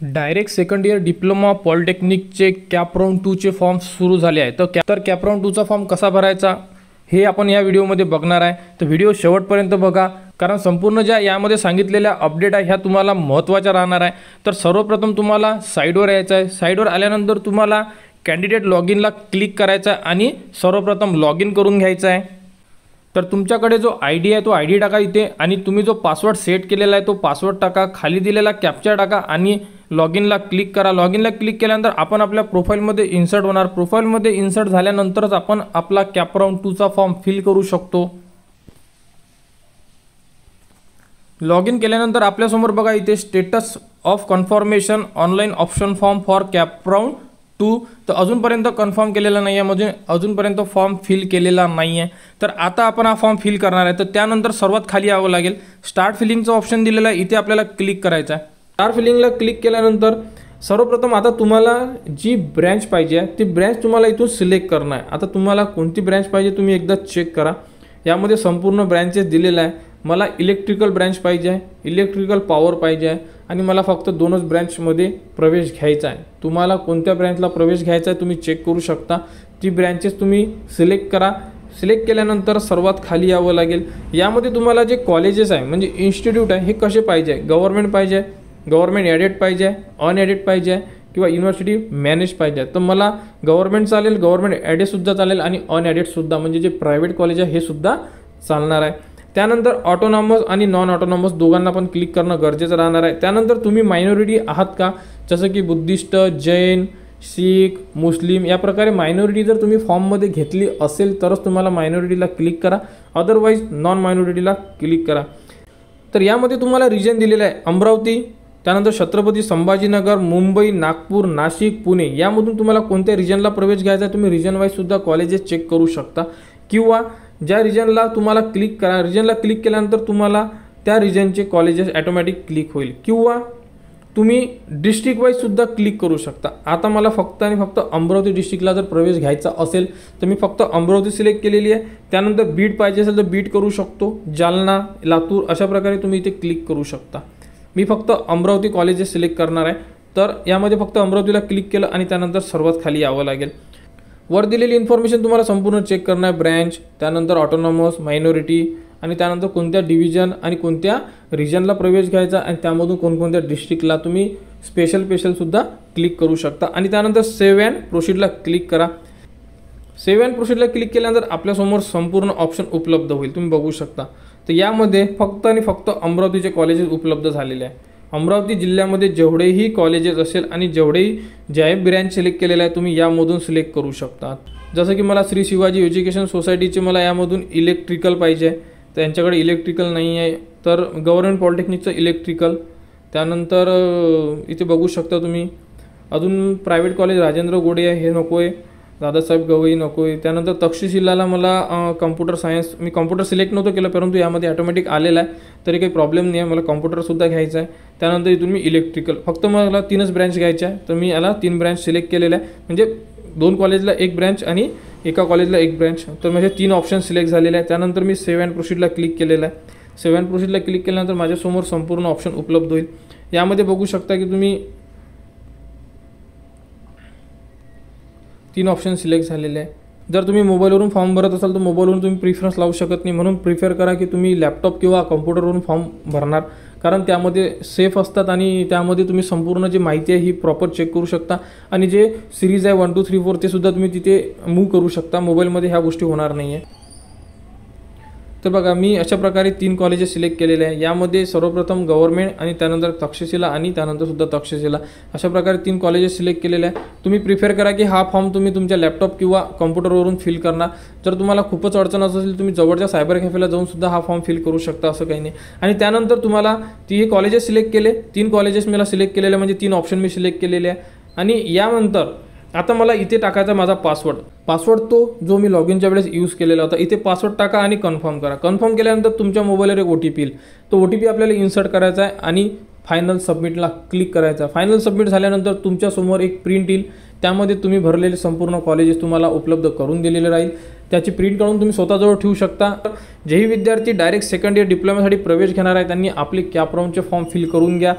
Direct second year diploma पॉलिटेक्निकचे CAP round 2चे form सुरू झाले आहे। तर कॅप राउंड 2चा फॉर्म कसा भरायचा हे आपण या व्हिडिओमध्ये बघणार आहे। तर व्हिडिओ शेवटपर्यंत बघा, कारण संपूर्ण ज्या यामध्ये सांगितलेल्या अपडेट आहे ह्या तुम्हाला महत्त्वाच्या राहणार आहे। तर सर्वप्रथम तुम्हाला साईडवर यायचं आहे। साईडवर आल्यानंतर तुम्हाला कॅन्डिडेट लॉगिनला क्लिक करायचं आहे आणि सर्वप्रथम लॉगिन करून घ्यायचं आहे। तर तुमच्याकडे जो आयडी आहे तो आयडी टाका इथे आणि तुम्ही जो पासवर्ड सेट केलेला आहे तो पासवर्ड टाका, खाली दिलेला कॅप्चा टाका आणि लॉगिनला क्लिक करा। लॉगिनला क्लिक केल्यानंतर आपण आपल्या प्रोफाईलमध्ये इन्सर्ट होणार। प्रोफाईलमध्ये इन्सर्ट झाल्यानंतरच आपण आपला कॅप राउंड 2चा फॉर्म फिल करू शकतो। लॉगिन केल्यानंतर आपल्यासमोर बघा इथे status of confirmation online option form for CAP round 2 तर अजूनपर्यंत कन्फर्म केलेला नाही आहे, म्हणजे अजूनपर्यंत फॉर्म फिल केलेला नाही आहे। तर आता आपण हा फॉर्म फिल करणार आहे। तर त्यानंतर सर्वात खाली यावं लागेल, स्टार्ट फिलिंगचा ऑप्शन दिलेला आहे, इथे आपल्याला क्लिक करायचं आहे। स्टार्ट फिलिंगला क्लिक केल्यानंतर सर्वप्रथम आता तुम्हाला जी ब्रँच पाहिजे आहे ती ब्रँच तुम्हाला इथून सिलेक्ट करणं आहे। आता तुम्हाला कोणती ब्रँच पाहिजे तुम्ही एकदा चेक करा। यामध्ये संपूर्ण ब्रँचेस दिलेला आहे। मला इलेक्ट्रिकल ब्रँच पाहिजे आहे, इलेक्ट्रिकल पॉवर पाहिजे आहे आणि मला फक्त दोनच ब्रँचमध्ये प्रवेश घ्यायचा आहे। तुम्हाला कोणत्या ब्रँचला प्रवेश घ्यायचा आहे तुम्ही चेक करू शकता। ती ब्रँचेस तुम्ही सिलेक्ट करा। सिलेक्ट केल्यानंतर सर्वात खाली यावं लागेल। यामध्ये तुम्हाला जे कॉलेजेस आहे म्हणजे इन्स्टिट्यूट आहे हे कसे पाहिजे आहे, गव्हर्नमेंट पाहिजे आहे, गव्हर्नमेंट एडेड पाहिजे आहे, अनएडेड पाहिजे आहे किंवा युनिव्हर्सिटी मॅनेज पाहिजे आहे। तर मला गव्हर्नमेंट चालेल, गव्हर्नमेंट एडेडसुद्धा चालेल आणि अनएडेडसुद्धा म्हणजे जे प्रायव्हेट कॉलेज आहे हे सुद्धा चालणार आहे। त्यानंतर ऑटोनॉमस आणि नॉन ऑटोनॉमस दोघांना पण क्लिक करणं गरजेचं राहणार आहे। त्यानंतर तुम्ही मायनॉरिटी आहात का, जसं की बुद्धिस्ट, जैन, शीख, मुस्लिम या प्रकारे मायनॉरिटी जर तुम्ही फॉर्ममध्ये घेतली असेल तरच तुम्हाला मायनॉरिटीला क्लिक करा, अदरवाईज नॉन मायनॉरिटीला क्लिक करा। तर यामध्ये तुम्हाला रिजन दिलेलं आहे अमरावती, त्यानंतर छत्रपती संभाजीनगर, मुंबई, नागपूर, नाशिक, पुणे यामधून तुम्हाला कोणत्या रिजनला प्रवेश घ्यायचा आहे तुम्ही रिजन वाईज सुद्धा कॉलेजेस चेक करू शकता किंवा ज्या रिजनला तुम्हाला क्लिक करा, रिजनला क्लिक केल्यानंतर तुम्हाला त्या रिजनचे कॉलेजेस ॲटोमॅटिक क्लिक होईल किंवा तुम्ही डिस्ट्रिक्ट वाईज सुद्धा क्लिक करू शकता। आता मला फक्त आणि फक्त अमरावती डिस्ट्रिक्टला जर प्रवेश घ्यायचा असेल तर मी फक्त अमरावती सिलेक्ट केलेली आहे। त्यानंतर बीड पाहिजे असेल तर बीड करू शकतो, जालना, लातूर अशा प्रकारे तुम्ही इथे क्लिक करू शकता। मी फक्त अमरावती कॉलेजेस सिलेक्ट करणार आहे। तर यामध्ये फक्त अमरावतीला क्लिक केलं आणि त्यानंतर सर्वात खाली यावं लागेल। वर दिलेली इन्फॉर्मेशन तुम्हाला संपूर्ण चेक करणं आहे, ब्रँच, त्यानंतर ऑटोनॉमस, मायनॉरिटी आणि त्यानंतर कोणत्या डिव्हिजन आणि कोणत्या रिजनला प्रवेश घ्यायचा आणि त्यामधून कोणकोणत्या डिस्ट्रिक्टला तुम्ही स्पेशलसुद्धा क्लिक करू शकता आणि त्यानंतर सेव्ह अँड प्रोसीडला क्लिक करा। सेव्ह अँड प्रोसीडला क्लिक केल्यानंतर आपल्यासमोर संपूर्ण ऑप्शन उपलब्ध होईल, तुम्ही बघू शकता। तर यामध्ये फक्त आणि फक्त अमरावतीचे कॉलेजेस उपलब्ध झालेले आहे। अमरावती जिल्ह्यामध्ये जेवढेही कॉलेजेस असेल आणि जेवढेही ज्या ब्रँच सिलेक्ट केलेला आहे तुम्ही यामधून सिलेक्ट करू शकता। जसं की मला श्री शिवाजी एज्युकेशन सोसायटीचे मला यामधून इलेक्ट्रिकल पाहिजे आहे, त्यांच्याकडे इलेक्ट्रिकल नाही आहे, तर गव्हर्नमेंट पॉलिटेक्निकचं इलेक्ट्रिकल। त्यानंतर इथे बघू शकता तुम्ही अजून प्रायव्हेट कॉलेज राजेंद्र गोडे आहे हे नको आहे, दादासाहेब गवई नको आहे। त्यानंतर तक्षशिलाला मला कम्प्युटर सायन्स, मी कम्प्युटर सिलेक्ट नव्हतं केलं परंतु यामध्ये ऑटोमॅटिक आलेला आहे तरी काही प्रॉब्लेम नाही आहे, मला कम्प्युटरसुद्धा घ्यायचा आहे। त्यानंतर इथून मी इलेक्ट्रिकल, फक्त मला 3च ब्रँच घ्यायच्या आहे तर मी याला 3 ब्रँच सिलेक्ट केलेल्या आहे, म्हणजे 2 कॉलेजला 1 ब्रँच आणि एका कॉलेजला 1 ब्रँच, तर माझे 3 ऑप्शन सिलेक्ट झालेले आहे। त्यानंतर मी सेव्ह अँड प्रोसीडला क्लिक केलेलं आहे। सेव्ह अँड प्रोसीडला क्लिक केल्यानंतर माझ्यासमोर संपूर्ण ऑप्शन उपलब्ध होईल। यामध्ये बघू शकता की तुम्ही 3 ऑप्शन सिलेक्ट झालेले आहे। जर तुम्ही मोबाईलवरून फॉर्म भरत असाल तर मोबाईलवरून तुम्ही प्रिफरन्स लावू शकत नाही, म्हणून प्रिफर करा की तुम्ही लॅपटॉप किंवा कम्प्युटरवरून फॉर्म भरणार, कारण त्यामध्ये सेफ असतात आणि त्यामध्ये तुम्ही संपूर्ण जी माहिती आहे ही प्रॉपर चेक करू शकता आणि जे सिरीज आहे 1 2 3 4 ते सुद्धा तुम्ही तिथे मूव्ह करू शकता। मोबाईलमध्ये ह्या गोष्टी होणार नाही आहे। तर बघा मी अशा प्रकारे 3 कॉलेजेस सिलेक्ट केलेले आहे। यामध्ये सर्वप्रथम गव्हर्नमेंट आणि त्यानंतर तक्षशिला आणि त्यानंतर सुद्धा तक्षशिला अशा प्रकारे 3 कॉलेजेस सिलेक्ट केलेले आहे। तुम्ही प्रिफर करा की हा फॉर्म तुम्ही तुमच्या लॅपटॉप किंवा कम्प्युटरवरून फिल करणार। जर तुम्हाला खूपच अडचण असेल तुम्ही जवळच्या सायबर कॅफेला जाऊन सुद्धा हा फॉर्म फिल करू शकता, असं काही नाही। आणि त्यानंतर तुम्हाला हे कॉलेजेस सिलेक्ट केले, 3 कॉलेजेस मला सिलेक्ट केलेले म्हणजे 3 ऑप्शन मी सिलेक्ट केलेले आहे। आणि यानंतर आता मला इथे टाकायचा माझा पासवर्ड तो जो मी लॉगिनच्या वेळेस यूज केलेला होता। इथे पासवर्ड टाका आणि कन्फर्म करा। कन्फर्म केल्यानंतर तुमच्या मोबाईलवर एक OTP येईल, तो OTP आपल्याला इन्सर्ट करायचा आहे आणि फायनल सबमिटला क्लिक करायचा। फायनल सबमिट झाल्यानंतर तुमच्यासमोर एक प्रिंट येईल, त्यामध्ये तुम्ही भरलेले संपूर्ण कॉलेजेस तुम्हाला उपलब्ध करून दिलेले राहील। त्याची प्रिंट काढून तुम्ही स्वतःजवळ ठेवू शकता। जेही विद्यार्थी डायरेक्ट सेकंड इयर डिप्लोमासाठी प्रवेश घेणार आहे त्यांनी आपले कॅप राउंडचे फॉर्म फिल करून घ्या।